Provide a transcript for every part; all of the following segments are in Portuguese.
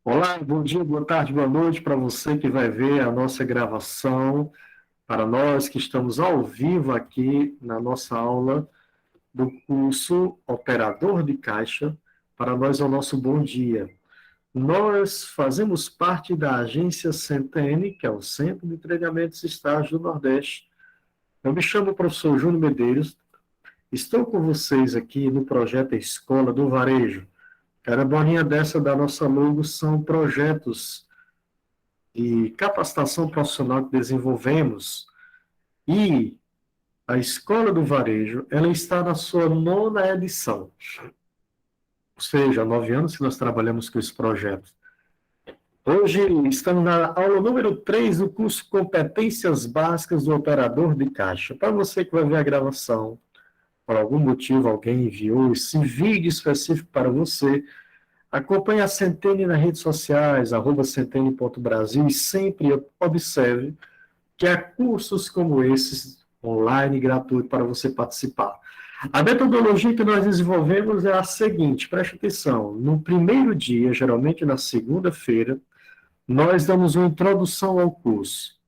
Olá, bom dia, boa tarde, boa noite para você que vai ver a nossa gravação, para nós que estamos ao vivo aqui na nossa aula do curso Operador de Caixa. Para nós é o nosso bom dia. Nós fazemos parte da agência CENTEN, que é o Centro de Treinamentos e Estágios do Nordeste. Eu me chamo professor Júnior Medeiros, estou com vocês aqui no projeto Escola do Varejo. Cada bolinha dessa da nossa logo são projetos de capacitação profissional que desenvolvemos, e a Escola do Varejo, ela está na sua nona edição, ou seja, há 9 anos que nós trabalhamos com esse projeto. Hoje estamos na aula número 3 do curso Competências Básicas do Operador de Caixa. Para você que vai ver a gravação, por algum motivo alguém enviou esse vídeo específico para você, acompanhe a Centene nas redes sociais, @centene.brasil, e sempre observe que há cursos como esses, online, gratuito, para você participar. A metodologia que nós desenvolvemos é a seguinte, preste atenção, no primeiro dia, geralmente na segunda-feira, nós damos uma introdução ao curso.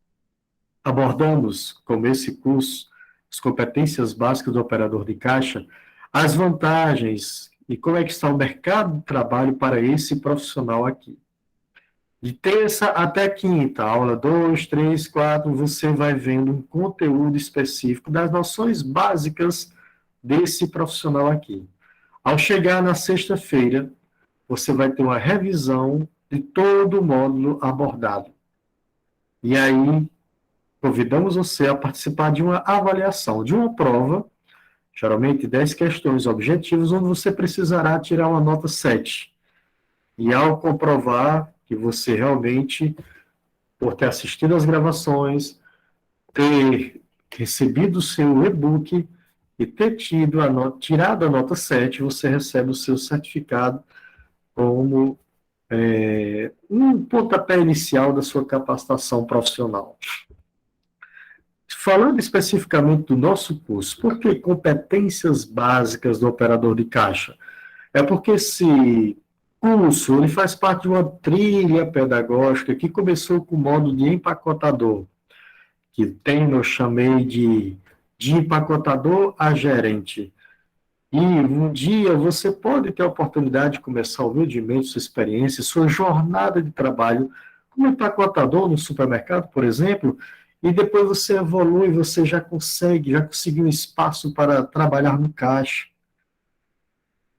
Abordamos, como esse curso, as competências básicas do operador de caixa, as vantagens e como é que está o mercado de trabalho para esse profissional aqui. De terça até quinta, aula 2, 3, 4, você vai vendo um conteúdo específico das noções básicas desse profissional aqui. Ao chegar na sexta-feira, você vai ter uma revisão de todo o módulo abordado. E aí, convidamos você a participar de uma avaliação, de uma prova, geralmente 10 questões objetivas, onde você precisará tirar uma nota 7. E ao comprovar que você realmente, por ter assistido às gravações, ter recebido o seu e-book e ter tirado a nota 7, você recebe o seu certificado como um pontapé inicial da sua capacitação profissional. Falando especificamente do nosso curso, por que competências básicas do operador de caixa? É porque esse curso ele faz parte de uma trilha pedagógica que começou com o modo de empacotador, que eu chamei de empacotador a gerente. E um dia você pode ter a oportunidade de começar humildemente sua experiência, sua jornada de trabalho como empacotador no supermercado, por exemplo, e depois você evolui, você já conseguiu um espaço para trabalhar no caixa.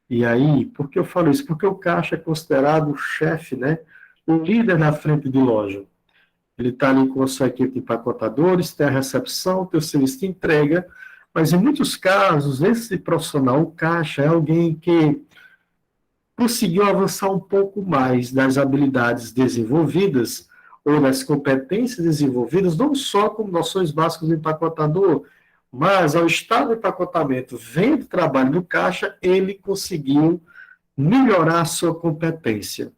E aí, por que eu falo isso? Porque o caixa é considerado o chefe, né? O líder na frente de loja. Ele está ali com a sua equipe de empacotadores, tem a recepção, tem o serviço de entrega, mas em muitos casos, esse profissional, o caixa, é alguém que conseguiu avançar um pouco mais das habilidades desenvolvidas ou das competências desenvolvidas, não só como noções básicas do empacotador, mas ao estar no empacotamento, vendo o trabalho do caixa, ele conseguiu melhorar a sua competência.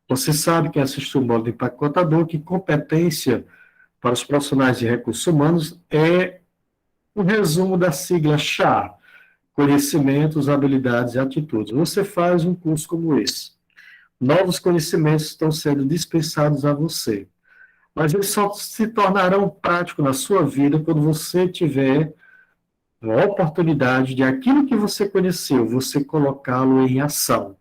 Você sabe, quem assistiu o módulo de empacotador, que competência para os profissionais de recursos humanos é um resumo da sigla CHA, conhecimentos, habilidades e atitudes. Você faz um curso como esse. Novos conhecimentos estão sendo dispensados a você. Mas eles só se tornarão práticos na sua vida quando você tiver uma oportunidade de aquilo que você conheceu, você colocá-lo em ação.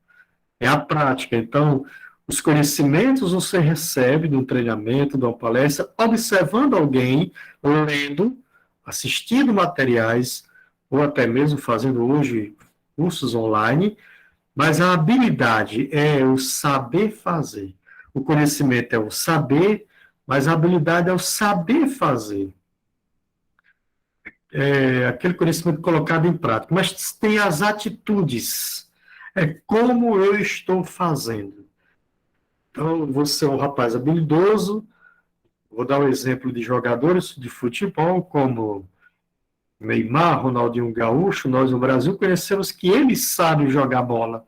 É a prática. Então, os conhecimentos você recebe de um treinamento, de uma palestra, observando alguém, lendo, assistindo materiais, ou até mesmo fazendo hoje cursos online, mas a habilidade é o saber fazer. O conhecimento é o saber, mas a habilidade é o saber fazer. É aquele conhecimento colocado em prática. Mas tem as atitudes. É como eu estou fazendo. Então, você é um rapaz habilidoso. Vou dar um exemplo de jogadores de futebol, como Neymar, Ronaldinho Gaúcho. Nós, no Brasil, conhecemos que eles sabem jogar bola.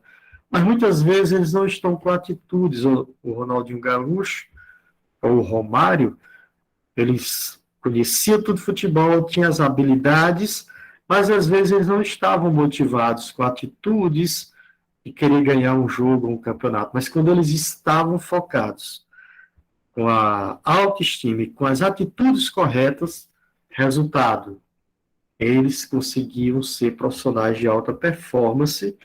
Mas muitas vezes eles não estão com atitudes. O Ronaldinho Gaúcho, ou o Romário, eles conheciam tudo de futebol, tinham as habilidades, mas às vezes eles não estavam motivados com atitudes, de querer ganhar um jogo, um campeonato, mas quando eles estavam focados com a autoestima e com as atitudes corretas, resultado, eles conseguiam ser profissionais de alta performance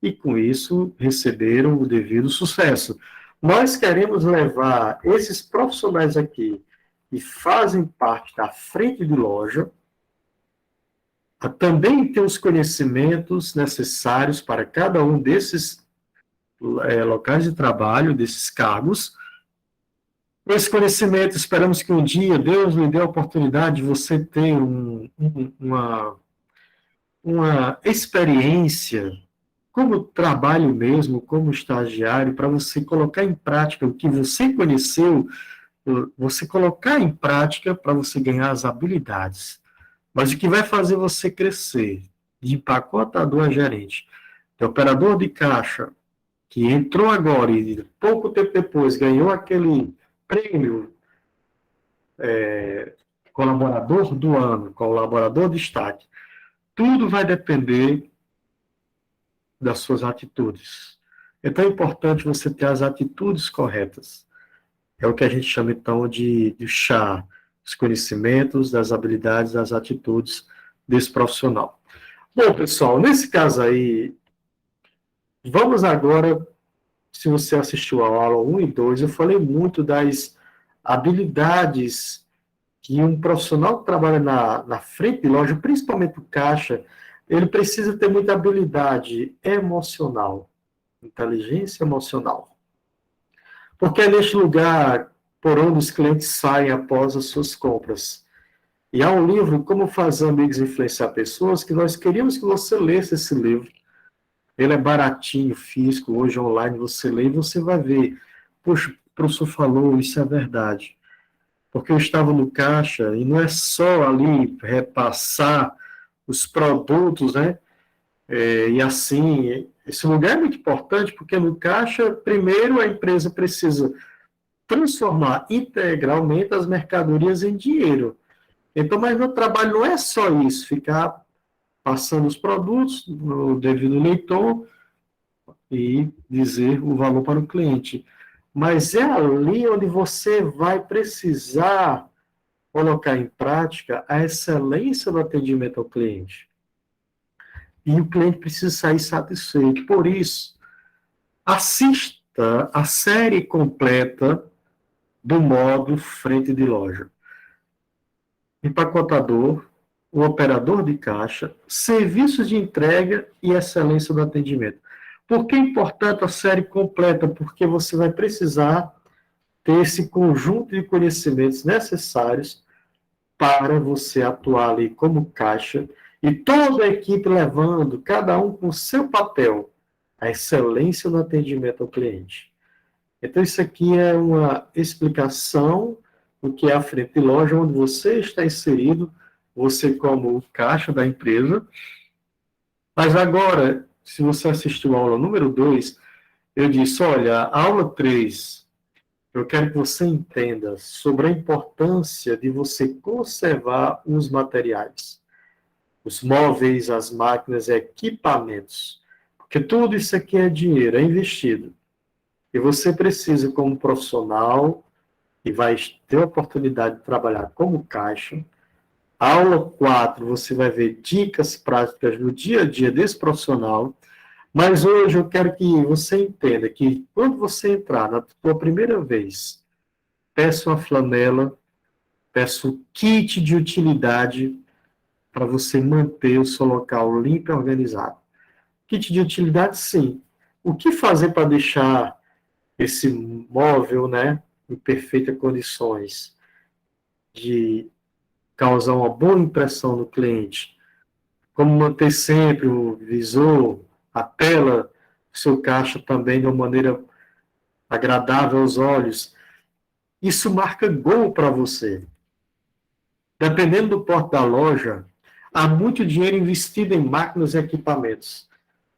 e, com isso, receberam o devido sucesso. Nós queremos levar esses profissionais aqui, que fazem parte da frente de loja, a também ter os conhecimentos necessários para cada um desses locais de trabalho, desses cargos. Esse conhecimento, esperamos que um dia Deus lhe dê a oportunidade de você ter uma experiência como trabalho mesmo, como estagiário, para você colocar em prática o que você conheceu, você colocar em prática para você ganhar as habilidades. Mas o que vai fazer você crescer, de empacotador a gerente, de operador de caixa, que entrou agora e pouco tempo depois ganhou aquele prêmio colaborador do ano, colaborador de destaque, tudo vai depender das suas atitudes. Então é importante você ter as atitudes corretas. É o que a gente chama, então, de chá, os conhecimentos, das habilidades, das atitudes desse profissional. Bom, pessoal, nesse caso aí, vamos agora, se você assistiu a aula 1 e 2, eu falei muito das habilidades que um profissional que trabalha na frente de loja, principalmente o caixa, ele precisa ter muita habilidade emocional, inteligência emocional. Porque é neste lugar por onde os clientes saem após as suas compras. E há um livro, Como Fazer Amigos e Influenciar Pessoas, que nós queríamos que você lesse esse livro. Ele é baratinho, físico, hoje online você lê e você vai ver. Poxa, o professor falou, isso é verdade. Porque eu estava no caixa e não é só ali repassar os produtos, né? E assim, esse lugar é muito importante porque no caixa, primeiro a empresa precisa transformar integralmente as mercadorias em dinheiro. Então, mas meu trabalho não é só isso, ficar passando os produtos no devido leitor e dizer o valor para o cliente. Mas é ali onde você vai precisar colocar em prática a excelência do atendimento ao cliente. E o cliente precisa sair satisfeito. Por isso, assista a série completa do módulo frente de loja. Empacotador, o operador de caixa, serviços de entrega e excelência do atendimento. Por que é importante a série completa? Porque você vai precisar ter esse conjunto de conhecimentos necessários para você atuar ali como caixa e toda a equipe levando, cada um com o seu papel, a excelência no atendimento ao cliente. Então, isso aqui é uma explicação do que é a frente de loja, onde você está inserido, você como o caixa da empresa. Mas agora, se você assistiu a aula número 2, eu disse, olha, a aula 3, eu quero que você entenda sobre a importância de você conservar os materiais, os móveis, as máquinas, equipamentos, porque tudo isso aqui é dinheiro, é investido. E você precisa, como profissional, e vai ter a oportunidade de trabalhar como caixa. Aula 4, você vai ver dicas práticas no dia a dia desse profissional. Mas hoje eu quero que você entenda que quando você entrar na sua primeira vez, peça uma flanela, peça um kit de utilidade para você manter o seu local limpo e organizado. Kit de utilidade, sim. O que fazer para deixar esse móvel, né, em perfeitas condições de causar uma boa impressão no cliente? Como manter sempre o visor, a tela, o seu caixa também de uma maneira agradável aos olhos? Isso marca gol para você. Dependendo do porte da loja, há muito dinheiro investido em máquinas e equipamentos.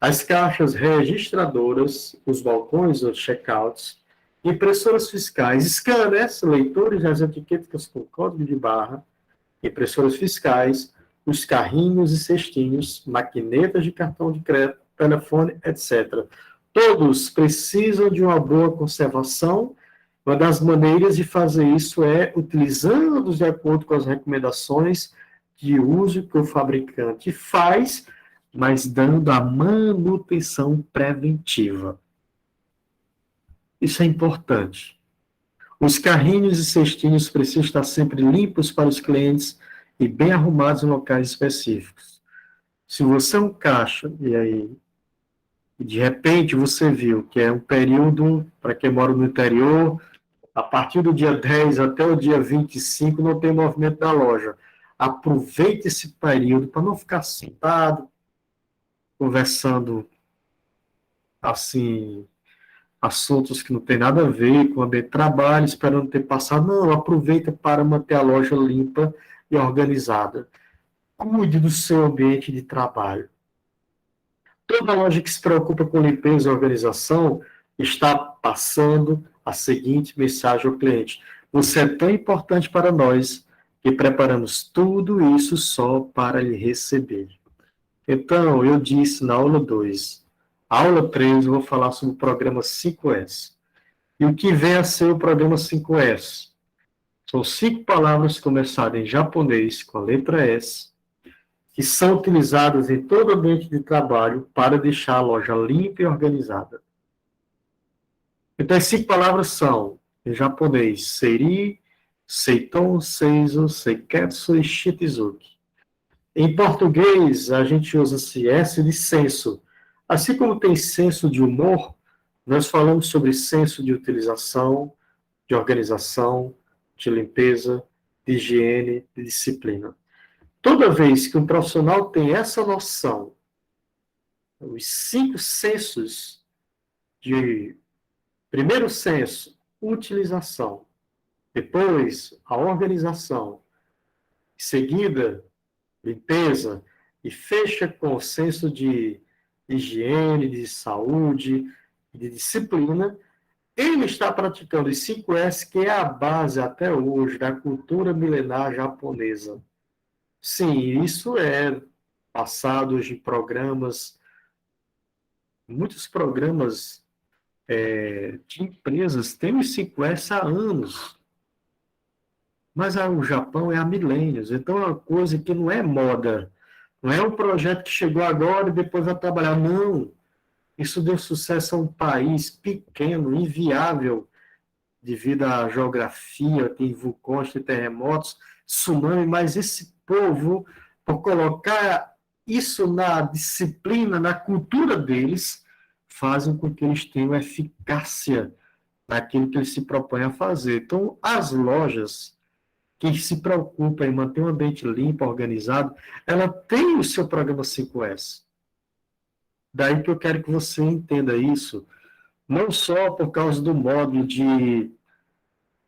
As caixas registradoras, os balcões ou checkouts, impressoras fiscais, scanners, leitores das etiquetas com código de barra, impressoras fiscais, os carrinhos e cestinhos, maquinetas de cartão de crédito, telefone, etc. Todos precisam de uma boa conservação. Uma das maneiras de fazer isso é utilizando de acordo com as recomendações de uso que o fabricante faz, mas dando a manutenção preventiva. Isso é importante. Os carrinhos e cestinhos precisam estar sempre limpos para os clientes e bem arrumados em locais específicos. Se você é um caixa, e aí, de repente você viu que é um período, para quem mora no interior, a partir do dia 10 até o dia 25 não tem movimento da loja. Aproveite esse período para não ficar sentado, conversando assim, assuntos que não tem nada a ver com o ambiente de trabalho, esperando ter passado. Não, aproveita para manter a loja limpa e organizada. Cuide do seu ambiente de trabalho. Toda loja que se preocupa com limpeza e organização está passando a seguinte mensagem ao cliente: você é tão importante para nós que preparamos tudo isso só para lhe receber. Então, eu disse na aula 2, aula 3, eu vou falar sobre o programa 5S. E o que vem a ser o programa 5S? São 5 palavras começadas em japonês com a letra S, que são utilizadas em todo ambiente de trabalho para deixar a loja limpa e organizada. Então, as 5 palavras são, em japonês, seiri, seiton, seizo, seiketsu e shitizuki. Em português, a gente usa esse S de senso. Assim como tem senso de humor, nós falamos sobre senso de utilização, de organização, de limpeza, de higiene, de disciplina. Toda vez que um profissional tem essa noção, os 5 sensos de primeiro senso, utilização, depois a organização, em seguida, limpeza, e fecha com o senso de higiene, de saúde, de disciplina, ele está praticando os 5S, que é a base até hoje da cultura milenar japonesa. Sim, isso é passado hoje em programas, muitos programas de empresas têm os 5S há anos. Mas o Japão é há milênios, então é uma coisa que não é moda. Não é um projeto que chegou agora e depois vai trabalhar. Não. Isso deu sucesso a um país pequeno, inviável, devido à geografia, tem vulcões, tem terremotos, tsunami, mas esse povo, por colocar isso na disciplina, na cultura deles, fazem com que eles tenham eficácia naquilo que eles se propõem a fazer. Então, as lojas que se preocupam em manter um ambiente limpo, organizado, ela tem o seu programa 5S. Daí que eu quero que você entenda isso, não só por causa do módulo de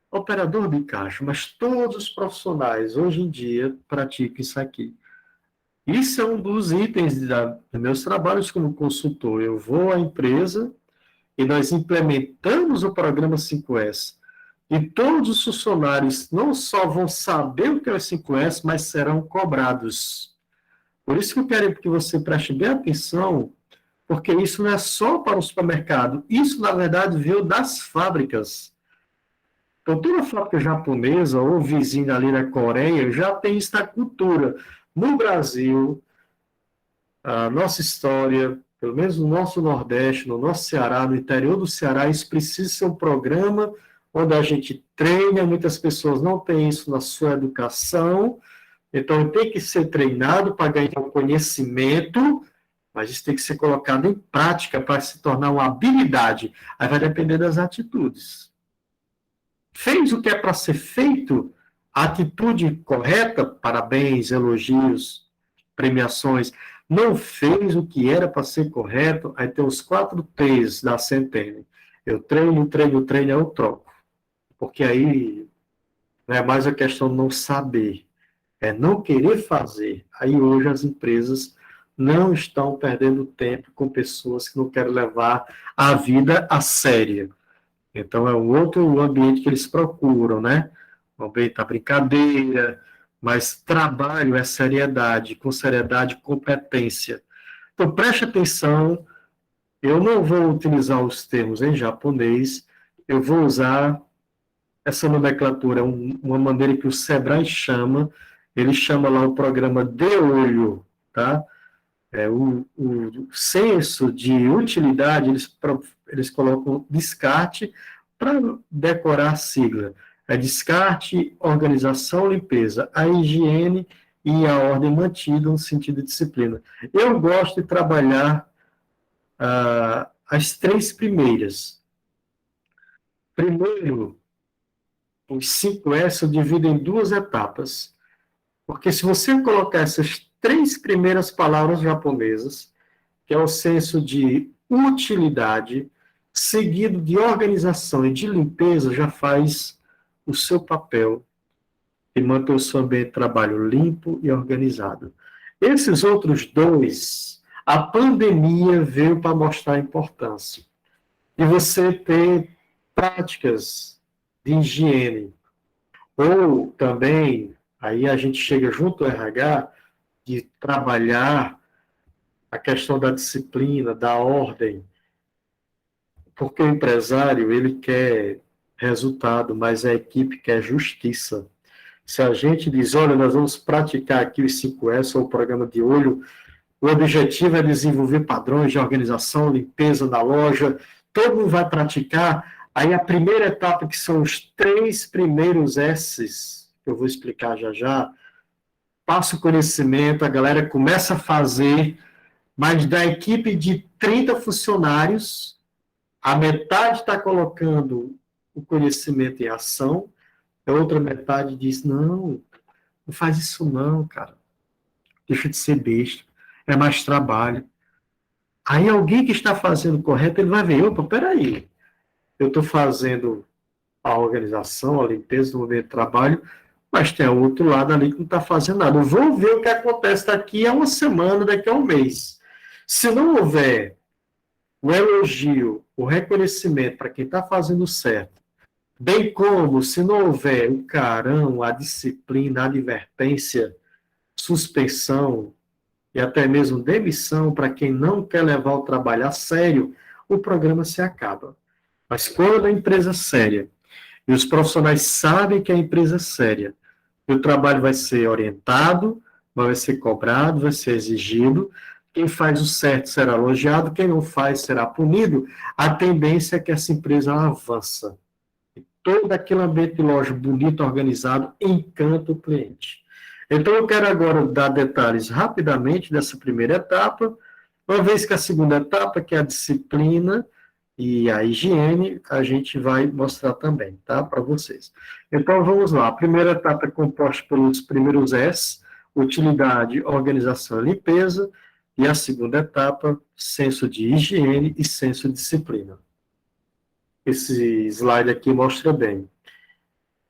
operador de caixa, mas todos os profissionais, hoje em dia, praticam isso aqui. Isso é um dos itens dos meus trabalhos como consultor. Eu vou à empresa e nós implementamos o programa 5S. E todos os funcionários não só vão saber o que é o 5S, mas serão cobrados. Por isso que eu quero que você preste bem atenção, porque isso não é só para o supermercado. Isso, na verdade, veio das fábricas. Então, toda fábrica japonesa ou vizinha ali na Coreia já tem isso na cultura. No Brasil, a nossa história, pelo menos no nosso Nordeste, no nosso Ceará, no interior do Ceará, isso precisa ser um programa onde a gente treina. Muitas pessoas não têm isso na sua educação, então tem que ser treinado para ganhar um conhecimento, mas isso tem que ser colocado em prática para se tornar uma habilidade. Aí vai depender das atitudes. Fez o que é para ser feito, a atitude correta, parabéns, elogios, premiações. Não fez o que era para ser correto, aí tem os 4 T's da Centene. Eu treino, eu troco. Porque aí não é mais a questão de não saber, é não querer fazer. Aí hoje as empresas não estão perdendo tempo com pessoas que não querem levar a vida a sério. Então é um outro ambiente que eles procuram, né? O ambiente da brincadeira, mas trabalho é seriedade, com seriedade, competência. Então, preste atenção, eu não vou utilizar os termos em japonês, eu vou usar essa nomenclatura, uma maneira que o Sebrae chama, ele chama lá o programa de olho, tá? O senso de utilidade, eles colocam descarte para decorar a sigla. É descarte, organização, limpeza, a higiene e a ordem mantida no sentido de disciplina. Eu gosto de trabalhar as três primeiras. Primeiro, os 5S eu divido em duas etapas. Porque se você colocar essas três primeiras palavras japonesas, que é o senso de utilidade, seguido de organização e de limpeza, já faz o seu papel e manter o seu ambiente de trabalho limpo e organizado. Esses outros dois, a pandemia veio para mostrar a importância. E você ter práticas de higiene, ou também, aí a gente chega junto ao RH, de trabalhar a questão da disciplina, da ordem, porque o empresário, ele quer resultado, mas a equipe quer justiça. Se a gente diz, olha, nós vamos praticar aqui os 5S, ou o programa de olho, o objetivo é desenvolver padrões de organização, limpeza da loja, todo mundo vai praticar, aí a primeira etapa, que são os 3 primeiros S's, que eu vou explicar já já, passa o conhecimento, a galera começa a fazer, mas da equipe de 30 funcionários, a metade está colocando o conhecimento em ação, a outra metade diz, não faz isso não, cara, deixa de ser besta, é mais trabalho. Aí alguém que está fazendo correto, ele vai ver, opa, peraí, eu estou fazendo a organização, a limpeza do ambiente de trabalho, mas tem outro lado ali que não está fazendo nada. Eu vou ver o que acontece daqui a uma semana, daqui a um mês. Se não houver o elogio, o reconhecimento para quem está fazendo certo, bem como se não houver o carão, a disciplina, a advertência, suspensão e até mesmo demissão para quem não quer levar o trabalho a sério, o programa se acaba. Mas quando a empresa é séria, e os profissionais sabem que a empresa é séria, e o trabalho vai ser orientado, vai ser cobrado, vai ser exigido, quem faz o certo será elogiado, quem não faz será punido, a tendência é que essa empresa avança. E todo aquele ambiente de loja bonito, organizado, encanta o cliente. Então, eu quero agora dar detalhes rapidamente dessa primeira etapa, uma vez que a segunda etapa, que é a disciplina e a higiene, a gente vai mostrar também, tá, para vocês. Então, vamos lá. A primeira etapa é composta pelos primeiros S, utilidade, organização e limpeza, e a segunda etapa, senso de higiene e senso de disciplina. Esse slide aqui mostra bem.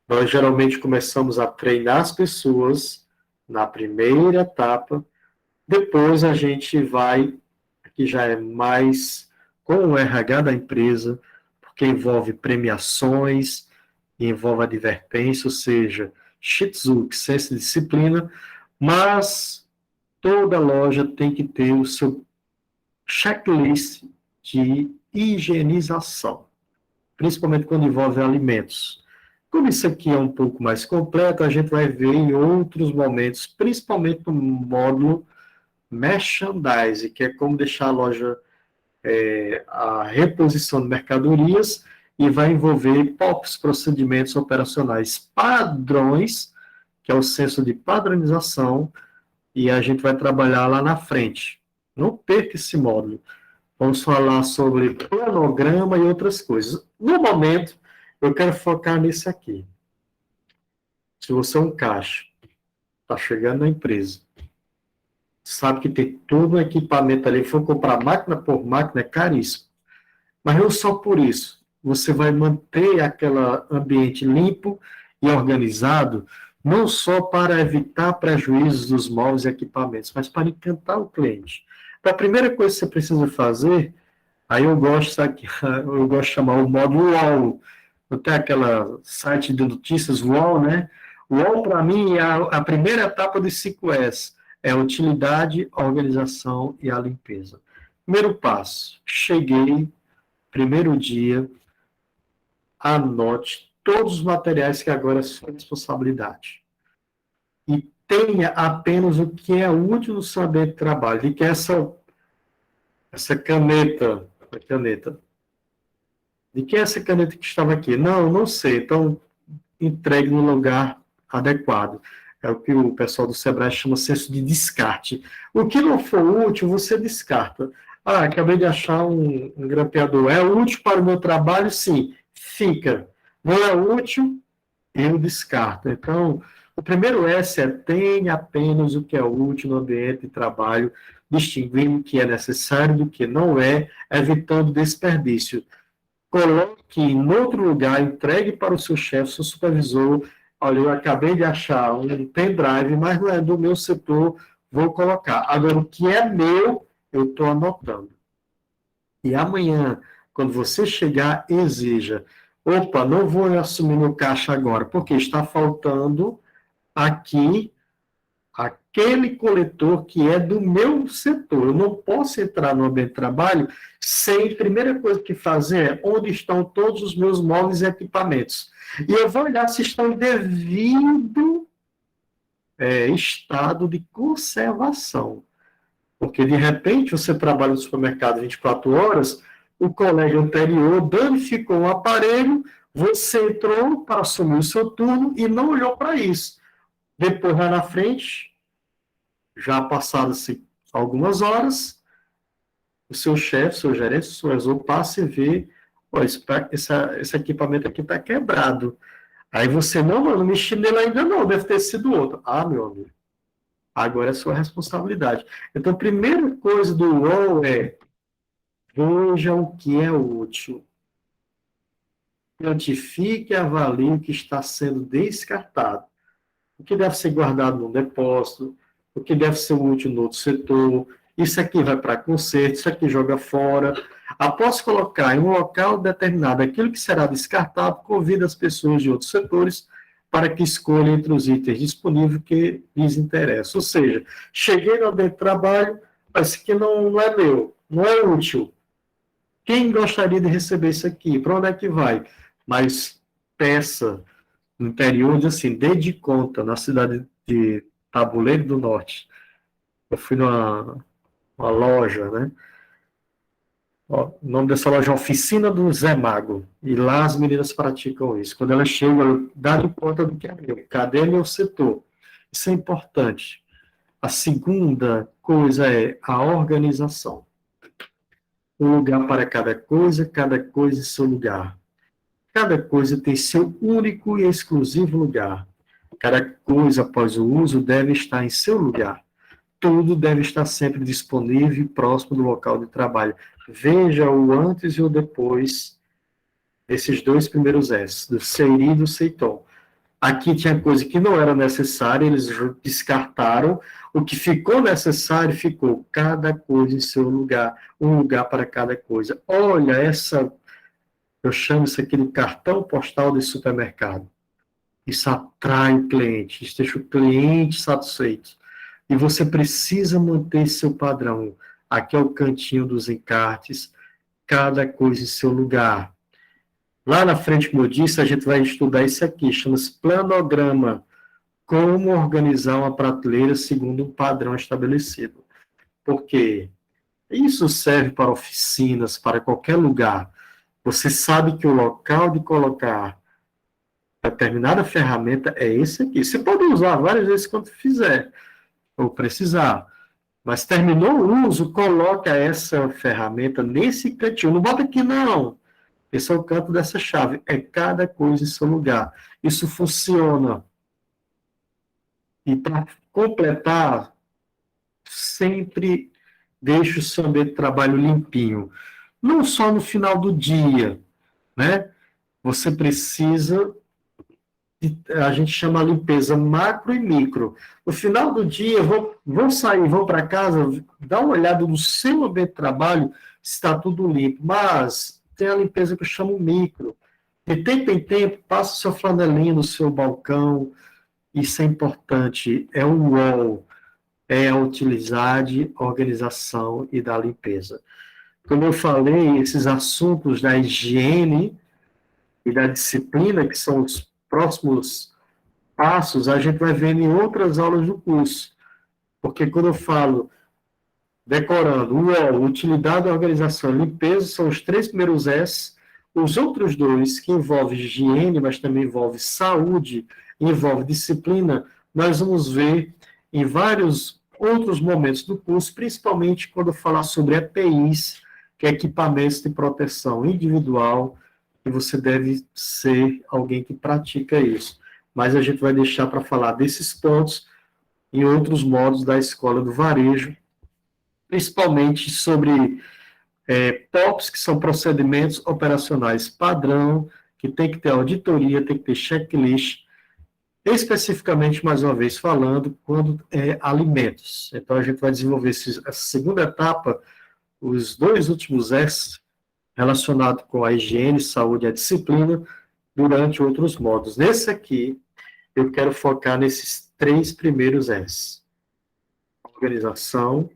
Nós geralmente começamos a treinar as pessoas na primeira etapa, depois a gente vai, aqui já é mais com o RH da empresa, porque envolve premiações, envolve advertência, ou seja, Shizuki, senso de disciplina, mas toda loja tem que ter o seu checklist de higienização, principalmente quando envolve alimentos. Como isso aqui é um pouco mais completo, a gente vai ver em outros momentos, principalmente no módulo merchandise, que é como deixar a loja, a reposição de mercadorias, e vai envolver POPs, procedimentos operacionais padrões, que é o senso de padronização, e a gente vai trabalhar lá na frente. Não perca esse módulo. Vamos falar sobre planograma e outras coisas. No momento, eu quero focar nisso aqui. Se você é um caixa, está chegando na empresa, sabe que tem todo um equipamento ali, for comprar máquina por máquina, é caríssimo. Mas não só por isso. Você vai manter aquele ambiente limpo e organizado, não só para evitar prejuízos dos móveis e equipamentos, mas para encantar o cliente. Então, a primeira coisa que você precisa fazer, aí eu gosto de chamar o módulo UOL. Eu tenho aquela site de notícias UOL, né? O UOL, para mim, é a primeira etapa dos 5S. É a utilidade, a organização e a limpeza. Primeiro passo, cheguei, primeiro dia, anote todos os materiais que agora é sua responsabilidade. E tenha apenas o que é útil no seu ambiente de trabalho. E que essa caneta, de que é essa caneta que estava aqui? Não, não sei. Então, entregue no lugar adequado. É o que o pessoal do Sebrae chama senso de descarte. O que não for útil, você descarta. Ah, acabei de achar um grampeador. É útil para o meu trabalho? Sim. Fica. Não é útil? Eu descarto. Então, o primeiro S é tenha apenas o que é útil no ambiente de trabalho, distinguindo o que é necessário do que não é, evitando desperdício. Coloque em outro lugar, entregue para o seu chefe, seu supervisor. Olha, eu acabei de achar um pendrive, mas não é do meu setor, vou colocar. Agora, o que é meu, eu estou anotando. E amanhã, quando você chegar, exija. Opa, não vou assumir no caixa agora, porque está faltando aqui aquele coletor que é do meu setor. Eu não posso entrar no ambiente de trabalho sem, primeira coisa que fazer é onde estão todos os meus móveis e equipamentos. E eu vou olhar se estão em devido estado de conservação. Porque, de repente, você trabalha no supermercado 24 horas, o colega anterior danificou um aparelho, você entrou para assumir o seu turno e não olhou para isso. Depois, lá na frente, já passaram-se algumas horas, o seu chefe, seu gerente, o supervisor passa e vê, ó, esse equipamento aqui está quebrado. Aí você, não mexi nele ainda não, deve ter sido outro. Ah, meu amigo, agora é sua responsabilidade. Então, a primeira coisa do UOL é, veja o que é útil. Quantifique e avalie o que está sendo descartado. O que deve ser guardado num depósito, o que deve ser útil no outro setor, isso aqui vai para conserto, isso aqui joga fora. Após colocar em um local determinado aquilo que será descartado, convida as pessoas de outros setores para que escolham entre os itens disponíveis que lhes interessam. Ou seja, cheguei no ambiente de trabalho, mas isso aqui não é meu, não é útil. Quem gostaria de receber isso aqui? Para onde é que vai? Mas peça no interior, assim, dê de conta, na cidade de Tabuleiro do Norte. Eu fui numa loja, né? Ó, o nome dessa loja é Oficina do Zé Mago. E lá as meninas praticam isso. Quando elas chegam, dá de conta do que é meu. Cadê meu setor? Isso é importante. A segunda coisa é a organização. Um lugar para cada coisa em seu lugar. Cada coisa tem seu único e exclusivo lugar. Cada coisa, após o uso, deve estar em seu lugar. Tudo deve estar sempre disponível e próximo do local de trabalho. Veja o antes e o depois desses dois primeiros S, do Seiri e do Seiton. Aqui tinha coisa que não era necessária, eles descartaram. O que ficou necessário ficou cada coisa em seu lugar, um lugar para cada coisa. Olha, eu chamo isso aqui de cartão postal de supermercado. Isso atrai o cliente, isso deixa o cliente satisfeito. E você precisa manter seu padrão. Aqui é o cantinho dos encartes, cada coisa em seu lugar. Lá na frente, como eu disse, a gente vai estudar isso aqui, chama-se planograma. Como organizar uma prateleira segundo um padrão estabelecido. Porque isso serve para oficinas, para qualquer lugar. Você sabe que o local de colocar determinada ferramenta é esse aqui. Você pode usar várias vezes quando fizer, ou precisar. Mas terminou o uso, coloca essa ferramenta nesse cantinho. Não bota aqui, não. Esse é o canto dessa chave. É cada coisa em seu lugar. Isso funciona. E para completar, sempre deixe o seu ambiente de trabalho limpinho. Não só no final do dia, né? Você precisa, a gente chama a limpeza macro e micro. No final do dia, vou sair, vou para casa, dá uma olhada no seu ambiente de trabalho, se está tudo limpo. Mas tem a limpeza que eu chamo micro. De tempo em tempo, passa o seu flanelinho no seu balcão. Isso é importante. É um wall. é a utilidade, organização e da limpeza. Como eu falei, esses assuntos da higiene e da disciplina, que são os próximos passos, a gente vai ver em outras aulas do curso. Porque quando eu falo decorando o utilidade, organização e limpeza, são os 3 primeiros S. Os outros 2, que envolvem higiene, mas também envolve saúde, envolve disciplina, nós vamos ver em vários outros momentos do curso, principalmente quando falar sobre EPIs, que é equipamentos de proteção individual, e você deve ser alguém que pratica isso. Mas a gente vai deixar para falar desses pontos em outros modos da escola do varejo, principalmente sobre POPs, que são procedimentos operacionais padrão, que tem que ter auditoria, tem que ter checklist, especificamente, mais uma vez falando, quando é alimentos. Então, a gente vai desenvolver essa segunda etapa, os 2 últimos S, relacionados com a higiene, saúde e a disciplina, durante outros modos. Nesse aqui, eu quero focar nesses 3 primeiros S. Organização,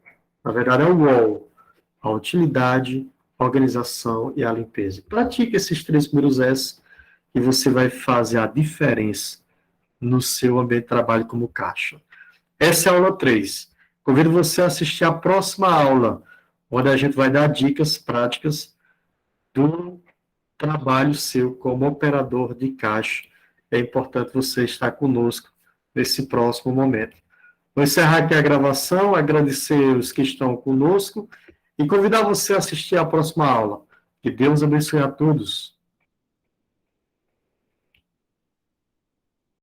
na verdade é o WOL, a utilidade, a organização e a limpeza. Pratique esses 3 primeiros S e você vai fazer a diferença no seu ambiente de trabalho como caixa. Essa é a aula 3. Convido você a assistir a próxima aula, onde a gente vai dar dicas práticas do trabalho seu como operador de caixa. É importante você estar conosco nesse próximo momento. Vou encerrar aqui a gravação, agradecer os que estão conosco e convidar você a assistir a próxima aula. Que Deus abençoe a todos.